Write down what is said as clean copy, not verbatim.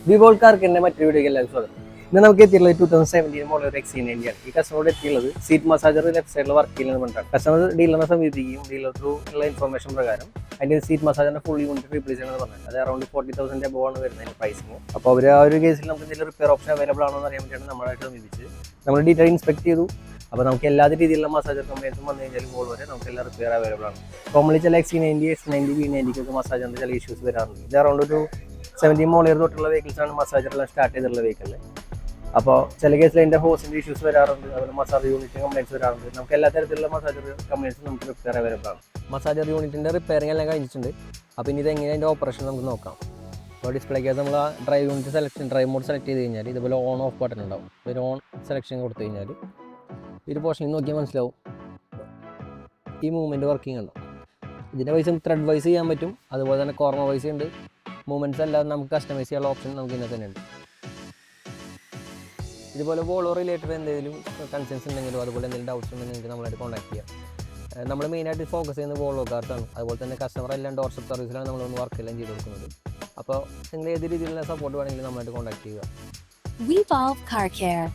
വിവോൾക്കാർക്ക് തന്നെ മറ്റൊരു വീഡിയോ എല്ലാവരും സ്വാഗതം. ഇന്ന് നമുക്ക് എത്തിയുള്ളത് 2017 മോഡൽ ഒരു XC90 ആണ്. ഈ കസ്റ്റമറോട് എത്തിയുള്ളത് സീറ്റ് മസാജർ ലെഫ്റ്റ് സൈഡിൽ വർക്ക് ചെയ്യുന്നത് കൊണ്ടാണ്. കസ്റ്റമർ ഡീലറിനെ സമീപിക്കുകയും ഡീലർ ത്രൂ ഉള്ള ഇൻഫർമേഷൻ പ്രകാരം അതിന്റെ സീറ്റ് മസാജറിന്റെ ഫുൾ യൂണിറ്റ് റീപ്ലേസ് ചെയ്യണമെന്ന് പറഞ്ഞത്. അത് അറൗണ്ട് 40,000 എബോവ് ആണ് വരുന്നതിന്റെ പ്രൈസിങ്. അപ്പോൾ അവർ ആ ഒരു കേസിൽ നമുക്ക് എന്തെങ്കിലും റിപ്പയർ ഓപ്ഷൻ അവൈലബിൾ ആണോ എന്ന് അറിയാൻ വേണ്ടിയാണ് നമ്മളായിട്ട് സമീപിച്ച് നമ്മൾ ഡീറ്റെയിൽ ഇൻസ്പെക്ട് ചെയ്തു. അപ്പോൾ നമുക്ക് എല്ലാ രീതിയിലുള്ള മസാജർ കംപ്ലൈൻസും വന്നു കഴിഞ്ഞാൽ ഇപ്പോൾ വരെ നമുക്ക് എല്ലാ റിപ്പയർ അവൈലബിൾ ആണ്. കോമൺലി ചില XC90, X90, V90 മസാജറിന്റെ ചില ഇഷ്യൂസ് വരാറുണ്ട്. ഇത് അറൗണ്ട് ഒരു 17 മോഡൽ തൊട്ടുള്ള വെഹിക്കിൾസാണ് മസാജറെല്ലാം സ്റ്റാർട്ട് ചെയ്തിട്ടുള്ള വെഹിക്കിളിൽ. അപ്പോൾ ചില കേസിൽ അതിൻ്റെ ഹോസിൻ്റെ ഇഷ്യൂസ് വരാറുണ്ട്, അതുപോലെ മസാജർ യൂണിറ്റ് കംപ്ലൈൻറ്റ്സ് വരാറുണ്ട്. നമുക്ക് എല്ലാ തരത്തിലുള്ള മസാജർ കംപ്ലൈൻറ്റ്സ് നമുക്ക് റിപ്പയർ അവൈലബിൾ ആണ്. മസാജർ യൂണിറ്റിൻ്റെ റിപ്പയറിംഗ് എല്ലാം കഴിഞ്ഞിട്ടുണ്ട്. അപ്പോൾ ഇനി ഇതെങ്ങനെ അതിൻ്റെ ഓപ്പറേഷൻ നമുക്ക് നോക്കാം. അപ്പോൾ ഡിസ്പ്ലേക്കകത്ത് നമ്മൾ ആ drive unit drive mode select ചെയ്ത് കഴിഞ്ഞാൽ ഇതുപോലെ ഓൺ ഓഫ് ബട്ടൺ ഉണ്ടാവും. ഒരു ഓൺ സെലക്ഷൻ കൊടുത്തു കഴിഞ്ഞാൽ ഈ ഒരു പോർഷനിൽ നോക്കിയാൽ മനസ്സിലാവും ഈ മൂവ്മെൻറ്റ് വർക്കിംഗ് ഉണ്ടോ. ഇതിൻ്റെ വൈസ് ത്രെഡ് വൈസ് ചെയ്യാൻ പറ്റും, അതുപോലെ തന്നെ കോർണർ വൈസ് ഉണ്ട്. മൂവ്മെൻറ്റ്സ് എല്ലാം നമുക്ക് കസ്റ്റമൈസ് ചെയ്യാനുള്ള ഓപ്ഷൻ നമുക്ക് ഇതിനകത്ത് തന്നെ ഉണ്ട്. ഇതുപോലെ വോളോ റിലേറ്റഡ് എന്തെങ്കിലും കൺസേൺസ് ഉണ്ടെങ്കിലോ അതുപോലെ എന്തെങ്കിലും ഡൗട്ട്സ് ഉണ്ടെങ്കിൽ നിങ്ങൾക്ക് നമ്മളായിട്ട് കോൺടാക്ട് ചെയ്യാം. നമ്മൾ മെയിനായിട്ട് ഫോക്കസ് ചെയ്യുന്നത് വോളോ കാർസാണ്. അതുപോലെ തന്നെ കസ്റ്റമർ എല്ലാം ഡോർഷിപ്പ് സർവീസിലാണ് നമ്മളൊന്ന് വർക്കെല്ലാം ചെയ്ത് കൊടുക്കുന്നത്. അപ്പോൾ നിങ്ങൾ ഏത് രീതിയിലുള്ള സപ്പോർട്ട് വേണമെങ്കിലും നമ്മളായിട്ട് കോൺടാക്ട് ചെയ്യുക. Revolve Car Care.